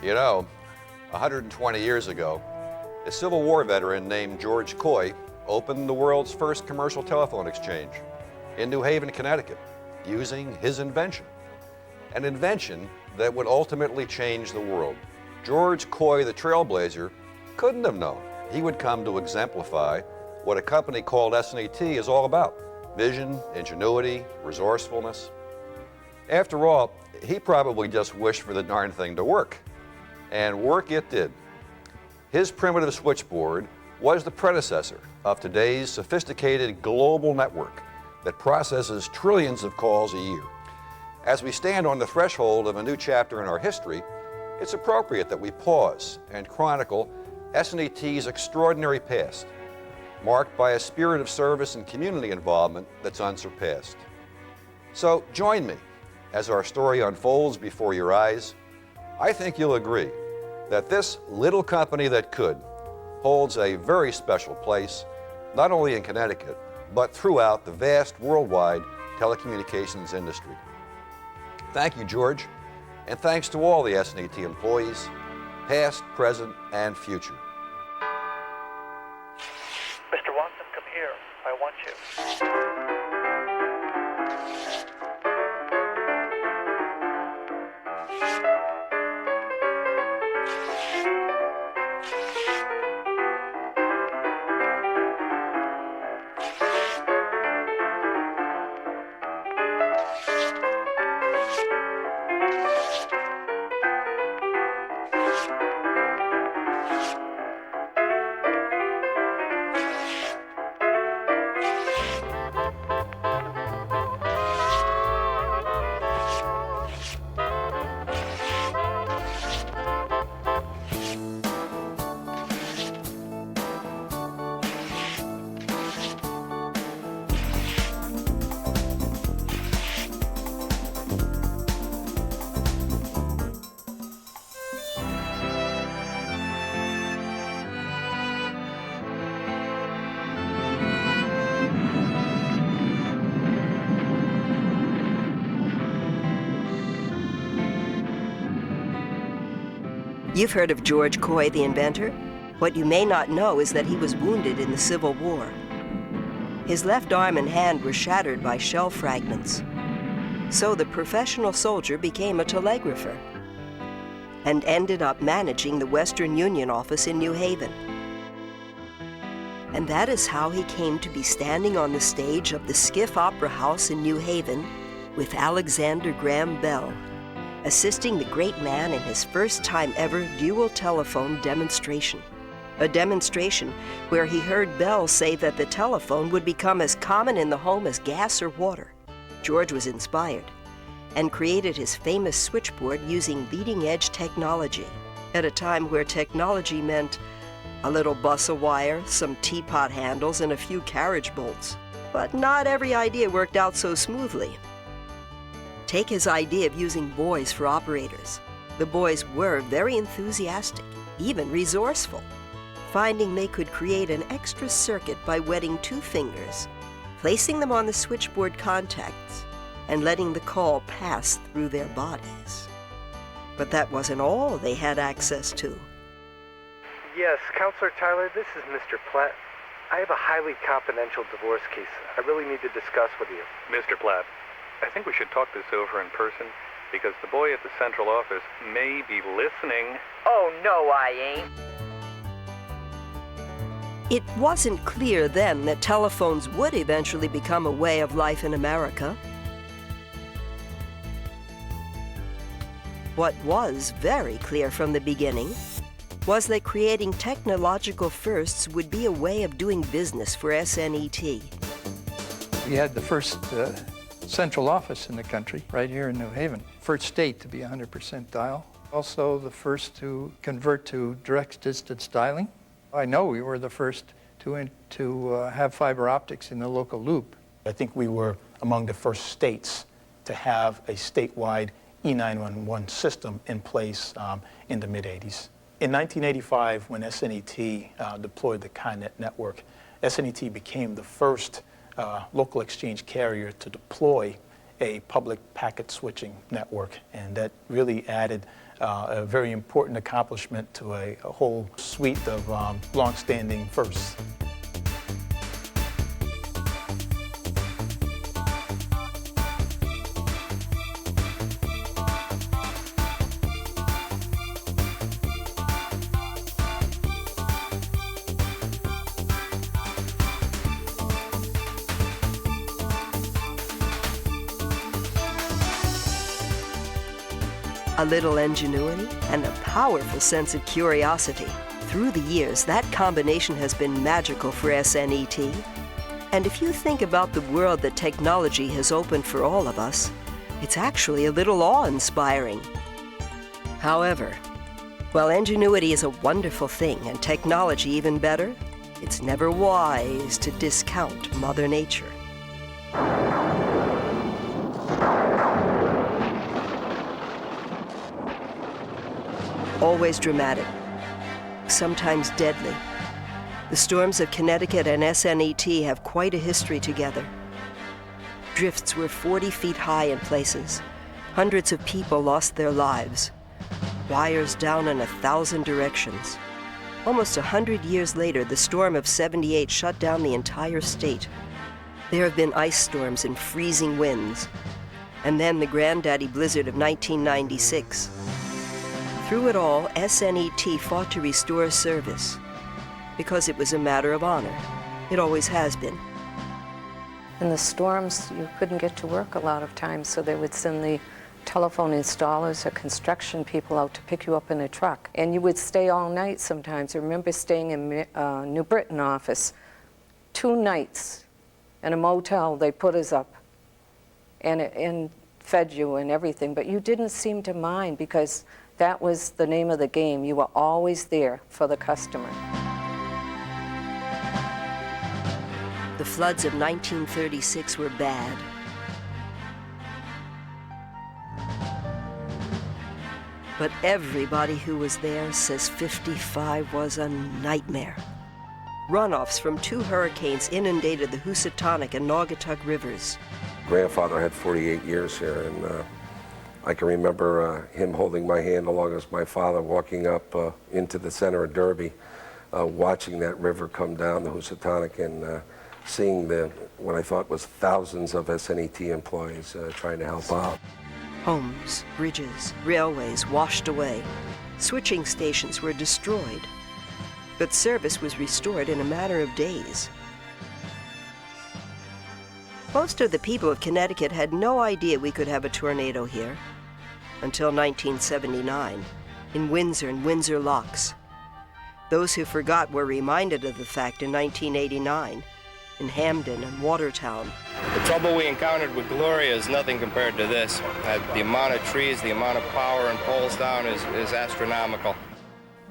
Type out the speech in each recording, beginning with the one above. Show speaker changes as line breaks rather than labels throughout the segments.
You know, 120 years ago, a Civil War veteran named George Coy opened the world's first commercial telephone exchange in New Haven, Connecticut, using his invention. An invention that would ultimately change the world. George Coy, the trailblazer, couldn't have known he would come to exemplify what a company called SNET is all about: vision, ingenuity, resourcefulness. After all, he probably just wished for the darn thing to work. And work it did. His primitive switchboard was the predecessor of today's sophisticated global network that processes trillions of calls a year. As we stand on the threshold of a new chapter in our history, it's appropriate that we pause and chronicle SNET's extraordinary past, marked by a spirit of service and community involvement that's unsurpassed. So join me as our story unfolds before your eyes. I think you'll agree that this little company that could holds a very special place, not only in Connecticut, but throughout the vast worldwide telecommunications industry. Thank you, George, and thanks to all the SNET employees, past, present, and future.
Mr. Watson, come here. I want you.
You've heard of George Coy, the inventor? What you may not know is that he was wounded in the Civil War. His left arm and hand were shattered by shell fragments. So the professional soldier became a telegrapher and ended up managing the Western Union office in New Haven. And that is how he came to be standing on the stage of the Skiff Opera House in New Haven with Alexander Graham Bell, assisting the great man in his first time ever dual telephone demonstration. A demonstration where he heard Bell say that the telephone would become as common in the home as gas or water. George was inspired and created his famous switchboard using leading-edge technology at a time where technology meant a little bus of wire, some teapot handles, and a few carriage bolts. But not every idea worked out so smoothly. Take his idea of using boys for operators. The boys were very enthusiastic, even resourceful, finding they could create an extra circuit by wetting 2 fingers, placing them on the switchboard contacts, and letting the call pass through their bodies. But that wasn't all they had access to.
Yes, Counselor Tyler, this is Mr. Platt. I have a highly confidential divorce case I really need to discuss with you.
Mr. Platt, I think we should talk this over in person because the boy at the central office may be listening.
Oh, no, I ain't.
It wasn't clear then that telephones would eventually become a way of life in America. What was very clear from the beginning was that creating technological firsts would be a way of doing business for SNET.
We had the first central office in the country, right here in New Haven. First state to be 100% dial. Also the first to convert to direct distance dialing. I know we were the first to have fiber optics in the local loop.
I think we were among the first states to have a statewide E911 system in place in the mid-'80s. In 1985, when SNET deployed the ConNet network, SNET became the first local exchange carrier to deploy a public packet switching network, and that really added a very important accomplishment to a whole suite of long-standing firsts.
A little ingenuity and a powerful sense of curiosity. Through the years, that combination has been magical for SNET. And if you think about the world that technology has opened for all of us, it's actually a little awe-inspiring. However, while ingenuity is a wonderful thing and technology even better, it's never wise to discount Mother Nature. Always dramatic, sometimes deadly. The storms of Connecticut and SNET have quite a history together. Drifts were 40 feet high in places. Hundreds of people lost their lives. Wires down in 1,000 directions. Almost 100 years later, the storm of '78 shut down the entire state. There have been ice storms and freezing winds. And then the granddaddy blizzard of 1996. Through it all, SNET fought to restore service because it was a matter of honor. It always has been.
In the storms, you couldn't get to work a lot of times, so they would send the telephone installers or construction people out to pick you up in a truck. And you would stay all night sometimes. I remember staying in New Britain office 2 nights in a motel. They put us up and fed you and everything, but you didn't seem to mind because that was the name of the game. You were always there for the customer.
The floods of 1936 were bad. But everybody who was there says '55 was a nightmare. Runoffs from 2 hurricanes inundated the Housatonic and Naugatuck rivers.
Grandfather had 48 years here, and I can remember him holding my hand along with my father walking up into the center of Derby, watching that river come down the Housatonic and seeing what I thought was thousands of SNET employees trying to help out.
Homes, bridges, railways washed away. Switching stations were destroyed. But service was restored in a matter of days. Most of the people of Connecticut had no idea we could have a tornado here until 1979 in Windsor and Windsor Locks. Those who forgot were reminded of the fact in 1989 in Hamden and Watertown.
The trouble we encountered with Gloria is nothing compared to this. The amount of trees, the amount of power and poles down is astronomical.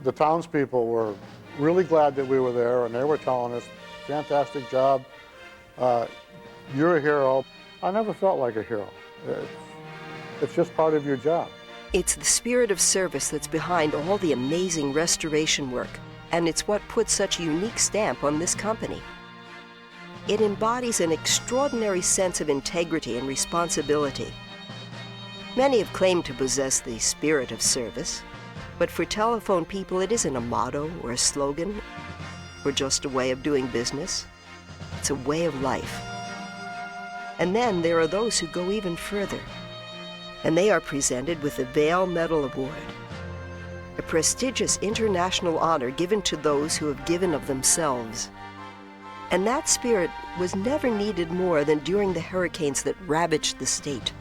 The townspeople were really glad that we were there, and they were telling us, fantastic job, you're a hero. I never felt like a hero. It's just part of your job.
It's the spirit of service that's behind all the amazing restoration work, and it's what puts such a unique stamp on this company. It embodies an extraordinary sense of integrity and responsibility. Many have claimed to possess the spirit of service, but for telephone people, it isn't a motto or a slogan or just a way of doing business. It's a way of life. And then there are those who go even further, and they are presented with the Vail Medal Award, a prestigious international honor given to those who have given of themselves. And that spirit was never needed more than during the hurricanes that ravaged the state.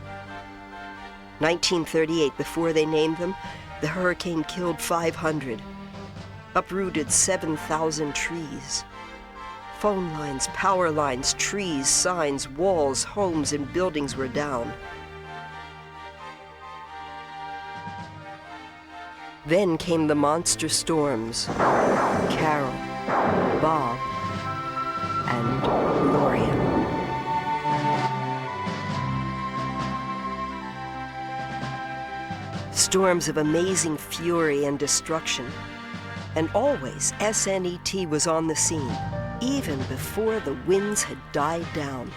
1938, before they named them, the hurricane killed 500, uprooted 7,000 trees. Phone lines, power lines, trees, signs, walls, homes, and buildings were down. Then came the monster storms, Carol, Bob, and Gloria. Storms of amazing fury and destruction. And always SNET was on the scene, even before the winds had died down.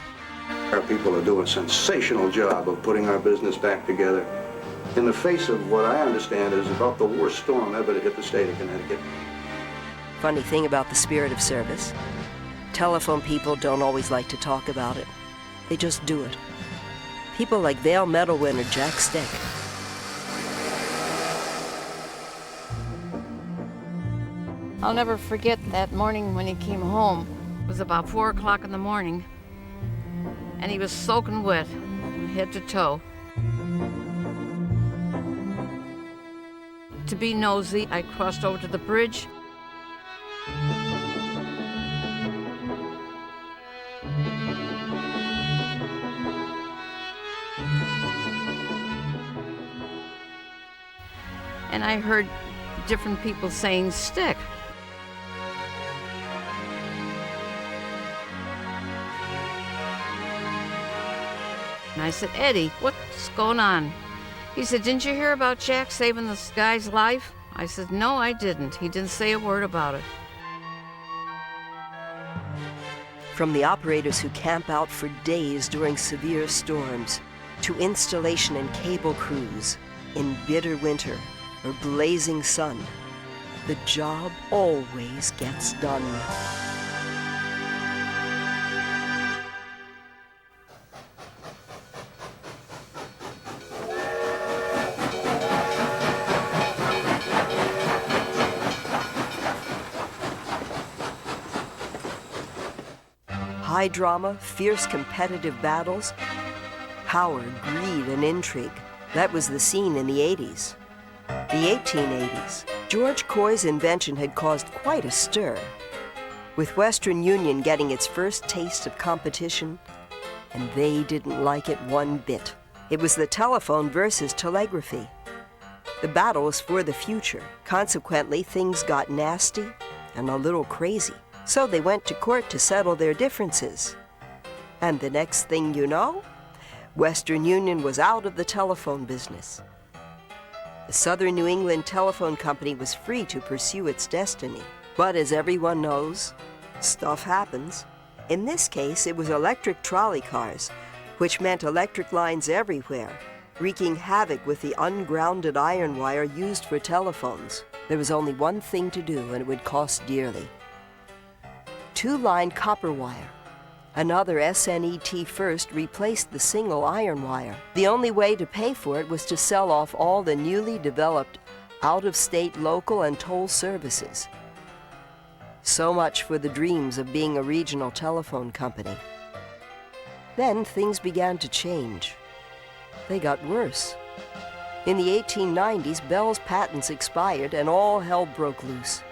Our people are doing a sensational job of putting our business back together in the face of what I understand is about the worst storm ever to hit the state of Connecticut.
Funny thing about the spirit of service, telephone people don't always like to talk about it. They just do it. People like Vail Medal winner Jack Steck.
I'll never forget that morning when he came home. It was about 4 o'clock in the morning, and he was soaking wet, head to toe. To be nosy, I crossed over to the bridge. And I heard different people saying, "Stick." And I said, "Eddie, what's going on?" He said, "Didn't you hear about Jack saving this guy's life?" I said, "No, I didn't. He didn't say a word about it."
From the operators who camp out for days during severe storms, to installation and cable crews in bitter winter or blazing sun, the job always gets done. High drama, fierce competitive battles, power, greed, and intrigue. That was the scene in the 80s. The 1880s. George Coy's invention had caused quite a stir, with Western Union getting its first taste of competition, and they didn't like it one bit. It was the telephone versus telegraphy. The battle was for the future. Consequently, things got nasty and a little crazy. So they went to court to settle their differences. And the next thing you know, Western Union was out of the telephone business. The Southern New England Telephone Company was free to pursue its destiny. But as everyone knows, stuff happens. In this case, it was electric trolley cars, which meant electric lines everywhere, wreaking havoc with the ungrounded iron wire used for telephones. There was only one thing to do, and it would cost dearly. Two-line copper wire. Another SNET first replaced the single iron wire. The only way to pay for it was to sell off all the newly developed out-of-state local and toll services. So much for the dreams of being a regional telephone company. Then things began to change. They got worse. In the 1890s, Bell's patents expired and all hell broke loose.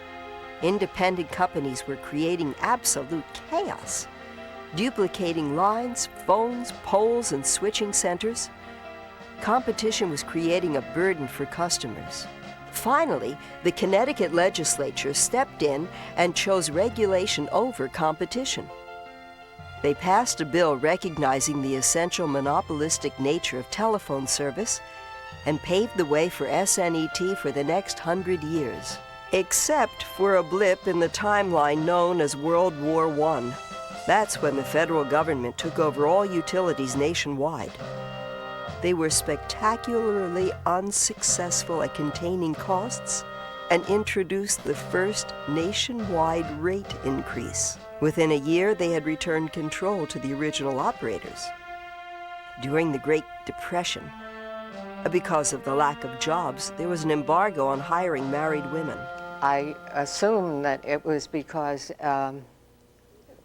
Independent companies were creating absolute chaos, duplicating lines, phones, poles, and switching centers. Competition was creating a burden for customers. Finally, the Connecticut legislature stepped in and chose regulation over competition. They passed a bill recognizing the essential monopolistic nature of telephone service and paved the way for SNET for the next 100 years. Except for a blip in the timeline known as World War I. That's when the federal government took over all utilities nationwide. They were spectacularly unsuccessful at containing costs and introduced the first nationwide rate increase. Within a year, they had returned control to the original operators. During the Great Depression, because of the lack of jobs, there was an embargo on hiring married women.
I assume that it was because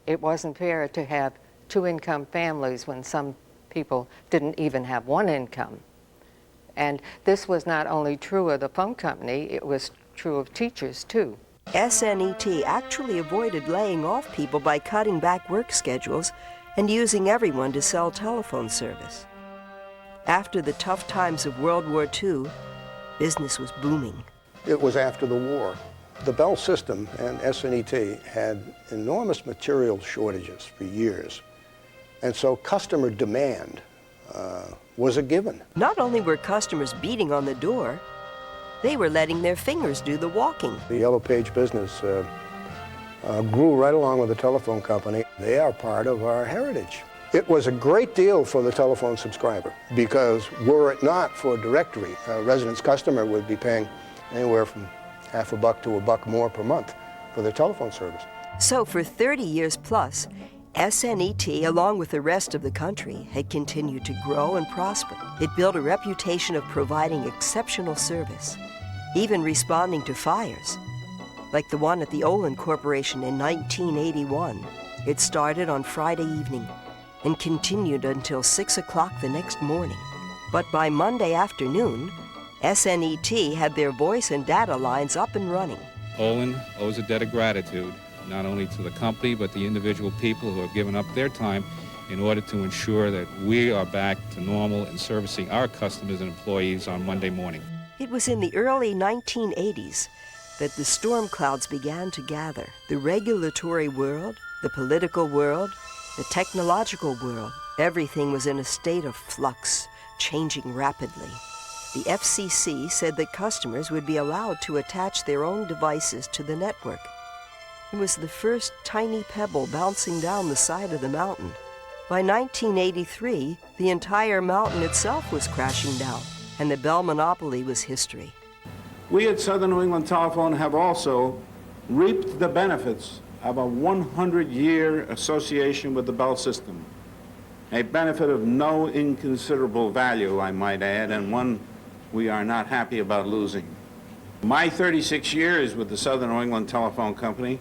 it wasn't fair to have two-income families when some people didn't even have one income. And this was not only true of the phone company, it was true of teachers too.
SNET actually avoided laying off people by cutting back work schedules and using everyone to sell telephone service. After the tough times of World War II, business was booming.
It was after the war. The Bell system and SNET had enormous material shortages for years. And so customer demand was a given.
Not only were customers beating on the door, they were letting their fingers do the walking.
The Yellow Page business grew right along with the telephone company. They are part of our heritage. It was a great deal for the telephone subscriber because were it not for directory, a residence customer would be paying anywhere from half a buck to a buck more per month for their telephone service.
So for 30 years plus, SNET, along with the rest of the country, had continued to grow and prosper. It built a reputation of providing exceptional service, even responding to fires, like the one at the Olin Corporation in 1981. It started on Friday evening and continued until 6 o'clock the next morning. But by Monday afternoon, SNET had their voice and data lines up and running.
Olin owes a debt of gratitude, not only to the company, but the individual people who have given up their time in order to ensure that we are back to normal in servicing our customers and employees on Monday morning.
It was in the early 1980s that the storm clouds began to gather. The regulatory world, the political world, the technological world, everything was in a state of flux, changing rapidly. The FCC said that customers would be allowed to attach their own devices to the network. It was the first tiny pebble bouncing down the side of the mountain. By 1983, the entire mountain itself was crashing down, and the Bell monopoly was history.
We at Southern New England Telephone have also reaped the benefits of a 100-year association with the Bell system, a benefit of no inconsiderable value, I might add, and one we are not happy about losing. My 36 years with the Southern New England Telephone Company,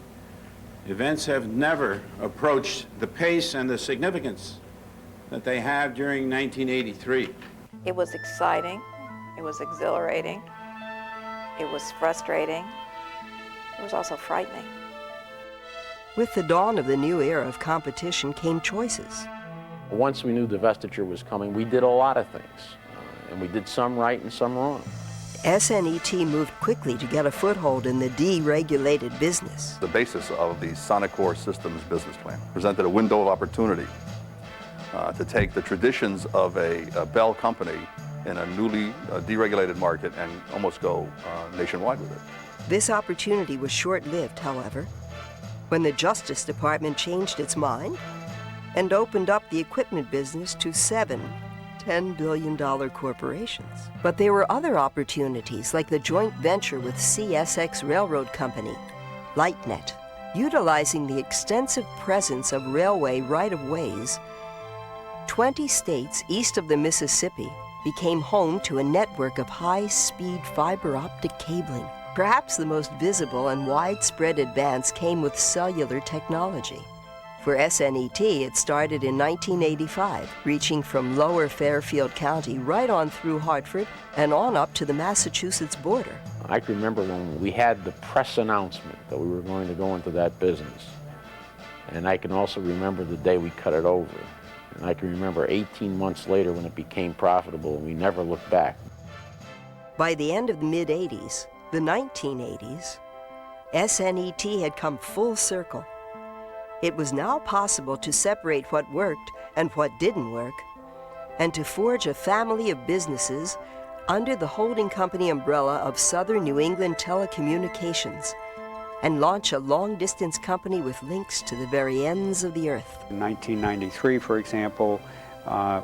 events have never approached the pace and the significance that they have during 1983.
It was exciting, it was exhilarating, it was frustrating, it was also frightening.
With the dawn of the new era of competition came choices.
Once we knew divestiture was coming, we did a lot of things, and we did some right and some wrong.
SNET moved quickly to get a foothold in the deregulated business.
The basis of the Sonicor Systems business plan presented a window of opportunity to take the traditions of a Bell company in a newly deregulated market and almost go nationwide with it.
This opportunity was short-lived, however, when the Justice Department changed its mind and opened up the equipment business to 7 $10 billion corporations. But there were other opportunities, like the joint venture with CSX Railroad Company, LightNet. Utilizing the extensive presence of railway right-of-ways, 20 states east of the Mississippi became home to a network of high-speed fiber optic cabling. Perhaps the most visible and widespread advance came with cellular technology. For SNET, it started in 1985, reaching from lower Fairfield County right on through Hartford and on up to the Massachusetts border.
I can remember when we had the press announcement that we were going to go into that business. And I can also remember the day we cut it over. And I can remember 18 months later when it became profitable and we never looked back.
By the end of the mid-80s, the 1980s, SNET had come full circle. It was now possible to separate what worked and what didn't work, and to forge a family of businesses under the holding company umbrella of Southern New England Telecommunications, and launch a long-distance company with links to the very ends of the earth.
In 1993, for example,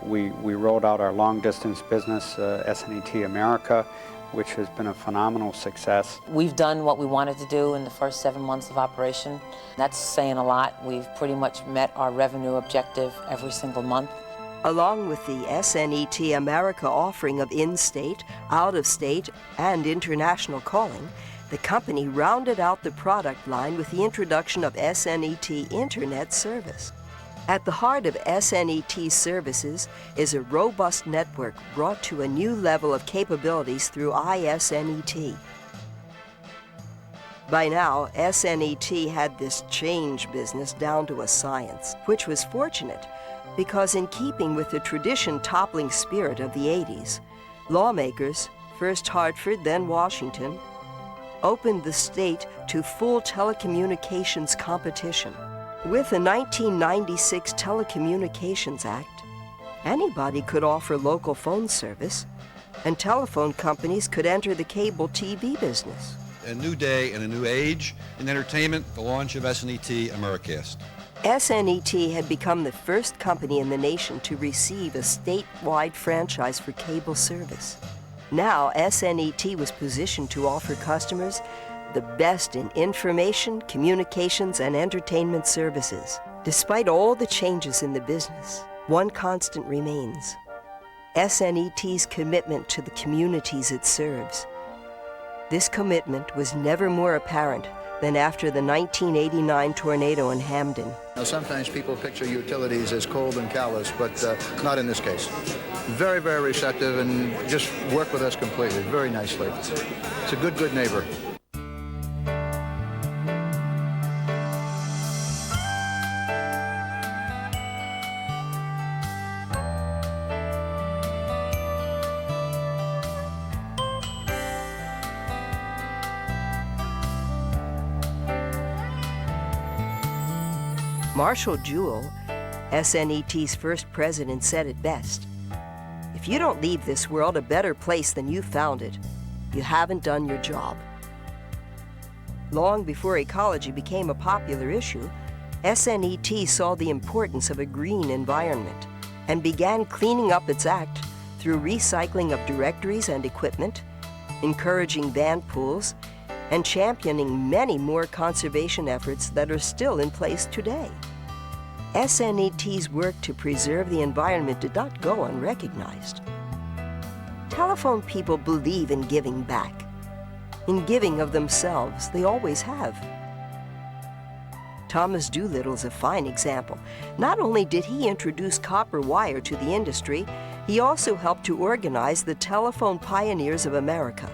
we rolled out our long-distance business, SNET America, which has been a phenomenal success.
We've done what we wanted to do in the first 7 months of operation. That's saying a lot. We've pretty much met our revenue objective every single month.
Along with the SNET America offering of in-state, out-of-state, and international calling, the company rounded out the product line with the introduction of SNET Internet Service. At the heart of SNET services is a robust network brought to a new level of capabilities through ISNET. By now, SNET had this change business down to a science, which was fortunate because in keeping with the tradition-toppling spirit of the 80s, lawmakers, first Hartford, then Washington, opened the state to full telecommunications competition. With the 1996 Telecommunications Act, anybody could offer local phone service, and telephone companies could enter the cable TV business.
A new day and a new age in entertainment, the launch of SNET Americast.
SNET had become the first company in the nation to receive a statewide franchise for cable service. Now, SNET was positioned to offer customers the best in information, communications, and entertainment services. Despite all the changes in the business, one constant remains: SNET's commitment to the communities it serves. This commitment was never more apparent than after the 1989 tornado in Hamden.
Now, sometimes people picture utilities as cold and callous, but not in this case. Very, very receptive and just work with us completely, very nicely. It's a good neighbor.
Marshall Jewell, SNET's first president, said it best: "If you don't leave this world a better place than you found it, you haven't done your job." Long before ecology became a popular issue, SNET saw the importance of a green environment and began cleaning up its act through recycling of directories and equipment, encouraging van pools, and championing many more conservation efforts that are still in place today. SNET's work to preserve the environment did not go unrecognized. Telephone people believe in giving back, in giving of themselves. They always have. Thomas Doolittle's a fine example. Not only did he introduce copper wire to the industry, he also helped to organize the Telephone Pioneers of America.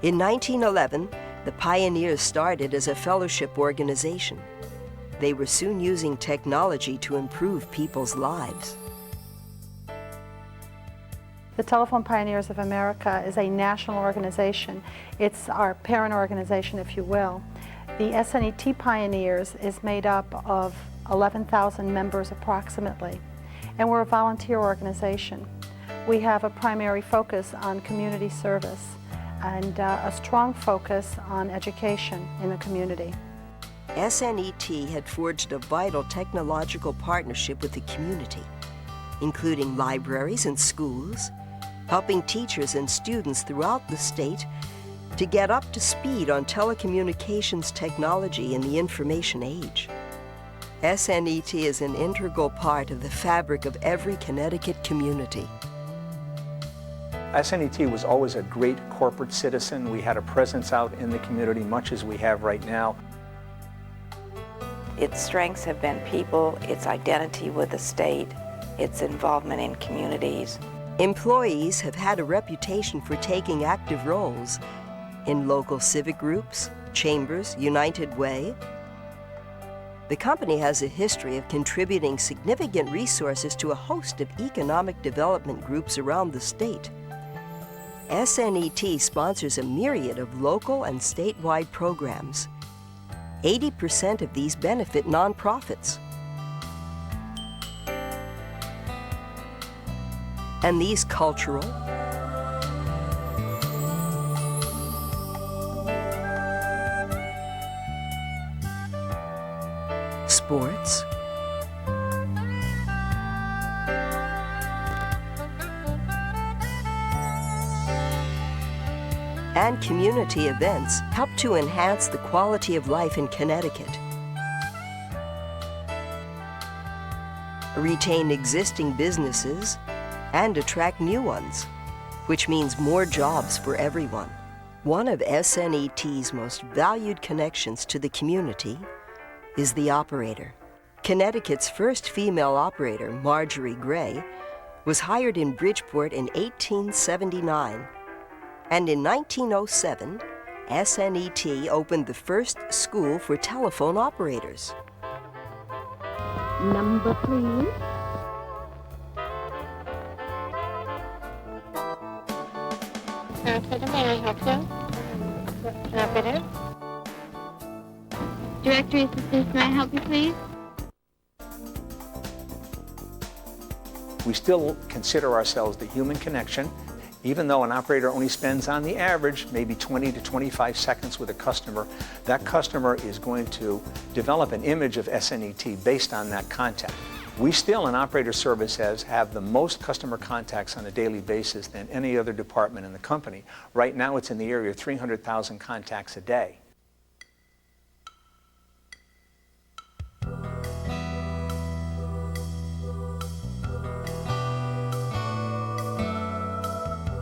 In 1911, the Pioneers started as a fellowship organization. They were soon using technology to improve people's lives.
The Telephone Pioneers of America is a national organization. It's our parent organization, if you will. The SNET Pioneers is made up of 11,000 members approximately, and we're a volunteer organization. We have a primary focus on community service and a strong focus on education in the community.
SNET had forged a vital technological partnership with the community, including libraries and schools, helping teachers and students throughout the state to get up to speed on telecommunications technology in the information age. SNET is an integral part of the fabric of every Connecticut community.
SNET was always a great corporate citizen. We had a presence out in the community, much as we have right now.
Its strengths have been people, its identity with the state, its involvement in communities.
Employees have had a reputation for taking active roles in local civic groups, chambers, United Way. The company has a history of contributing significant resources to a host of economic development groups around the state. SNET sponsors a myriad of local and statewide programs. 80% of these benefit nonprofits. And these cultural, sports, and community events help to enhance the quality of life in Connecticut, retain existing businesses, and attract new ones, which means more jobs for everyone. One of SNET's most valued connections to the community is the operator. Connecticut's first female operator, Marjorie Gray, was hired in Bridgeport in 1879. And in 1907, SNET opened the first school for telephone operators.
Number, please. May I help you? Operator? Directory assistance, may I help you, please?
We still consider ourselves the human connection Even though an operator only spends on the average maybe 20 to 25 seconds with a customer, that customer is going to develop an image of SNET based on that contact. We still, in operator services, have the most customer contacts on a daily basis than any other department in the company. Right now it's in the area of 300,000 contacts a day.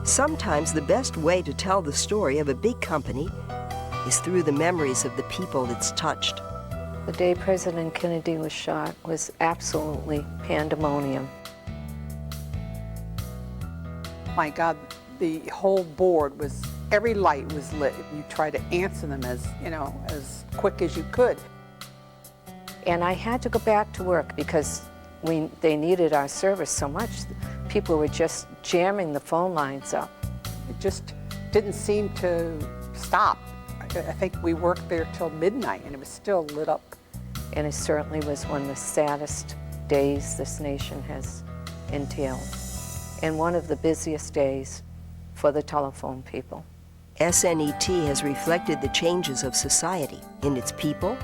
Sometimes the best way to tell the story of a big company is through the memories of the people it's touched.
The day President Kennedy was shot was absolutely pandemonium.
My God, the whole board was, every light was lit. You tried to answer them as, as quick as you could.
And I had to go back to work because they needed our service so much. People were just jamming the phone lines up.
It just didn't seem to stop. I think we worked there till midnight and it was still lit up.
And it certainly was one of the saddest days this nation has entailed. And one of the busiest days for the telephone people.
SNET has reflected the changes of society in its people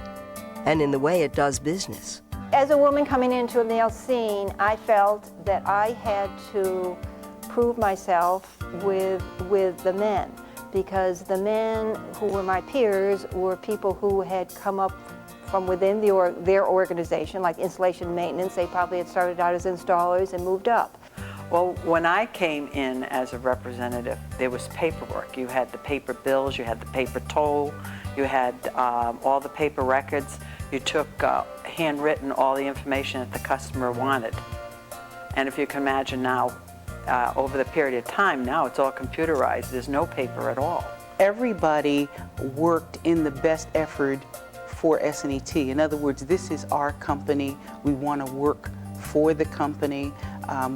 and in the way it does business.
As a woman coming into a male scene, I felt that I had to prove myself with the men, because the men who were my peers were people who had come up from within their organization, like installation maintenance. They probably had started out as installers and moved up.
Well, when I came in as a representative, there was paperwork. You had the paper bills, you had the paper toll, you had all the paper records. You took handwritten all the information that the customer wanted. And if you can imagine now, over the period of time, now it's all computerized. There's no paper at all.
Everybody worked in the best effort for SNET. In other words, this is our company. We want to work for the company.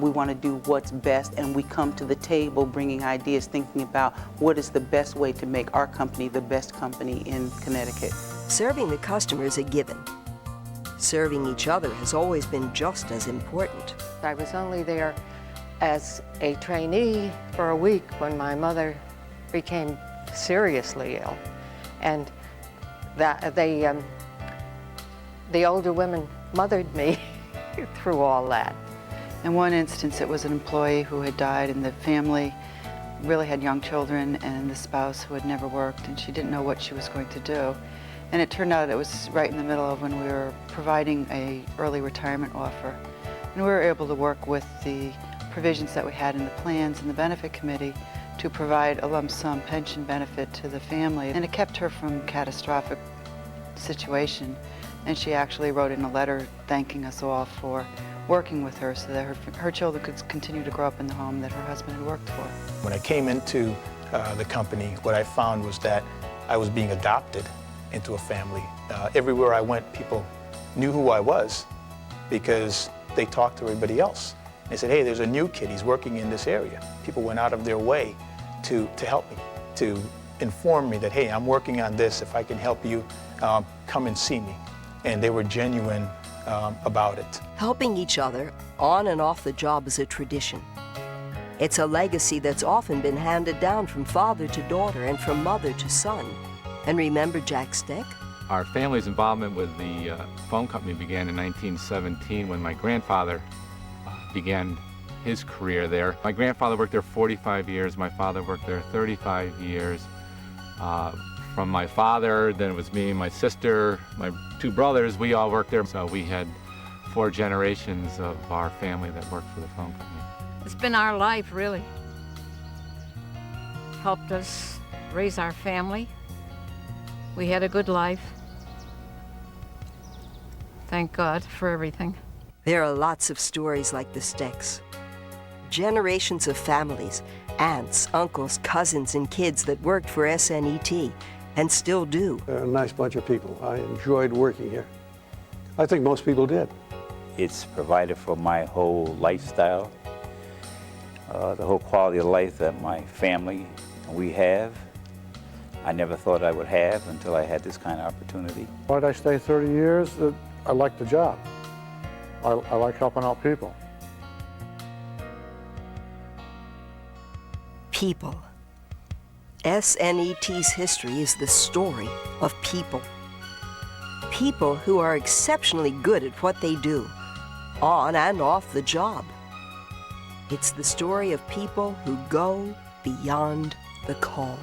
We want to do what's best, and we come to the table bringing ideas, thinking about what is the best way to make our company the best company in Connecticut.
Serving the customer is a given. Serving each other has always been just as important.
I was only there as a trainee for a week when my mother became seriously ill. And the older women mothered me through all that.
In one instance, it was an employee who had died, and the family really had young children and the spouse who had never worked, and she didn't know what she was going to do. And it turned out it was right in the middle of when we were providing an early retirement offer. And we were able to work with the provisions that we had in the plans and the benefit committee to provide a lump sum pension benefit to the family. And it kept her from a catastrophic situation. And she actually wrote in a letter thanking us all for working with her so that her children could continue to grow up in the home that her husband had worked for.
When I came into the company, what I found was that I was being adopted into a family. Everywhere I went, people knew who I was because they talked to everybody else. They said, hey, there's a new kid, he's working in this area. People went out of their way to help me, to inform me that, hey, I'm working on this, if I can help you, come and see me. And they were genuine about it.
Helping each other on and off the job is a tradition. It's a legacy that's often been handed down from father to daughter and from mother to son. And remember Jack Steck?
Our family's involvement with the phone company began in 1917 when my grandfather began his career there. My grandfather worked there 45 years, my father worked there 35 years. From my father, then it was me, my sister, my two brothers, we all worked there. So we had 4 generations of our family that worked for the phone company.
It's been our life, really. Helped us raise our family. We had a good life. Thank God for everything.
There are lots of stories like the Stecks. Generations of families, aunts, uncles, cousins, and kids that worked for SNET and still do.
A nice bunch of people. I enjoyed working here. I think most people did.
It's provided for my whole lifestyle, the whole quality of life that my family and we have. I never thought I would have until I had this kind of opportunity.
Why did I stay 30 years? I like the job. I like helping out people.
People. SNET's history is the story of people. People who are exceptionally good at what they do, on and off the job. It's the story of people who go beyond the call.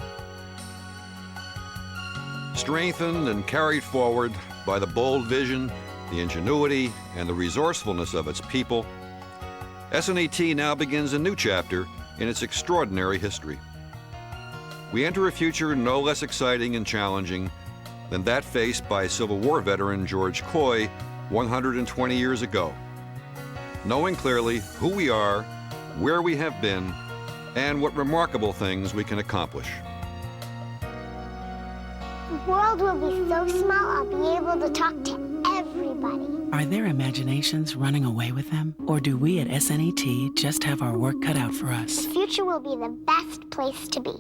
Strengthened and carried forward by the bold vision, the ingenuity, and the resourcefulness of its people, SNET now begins a new chapter in its extraordinary history. We enter a future no less exciting and challenging than that faced by Civil War veteran George Coy 120 years ago, knowing clearly who we are, where we have been, and what remarkable things we can accomplish.
The world will be so small, I'll be able to talk to everybody.
Are their imaginations running away with them? Or do we at SNET just have our work cut out for us?
The future will be the best place to be.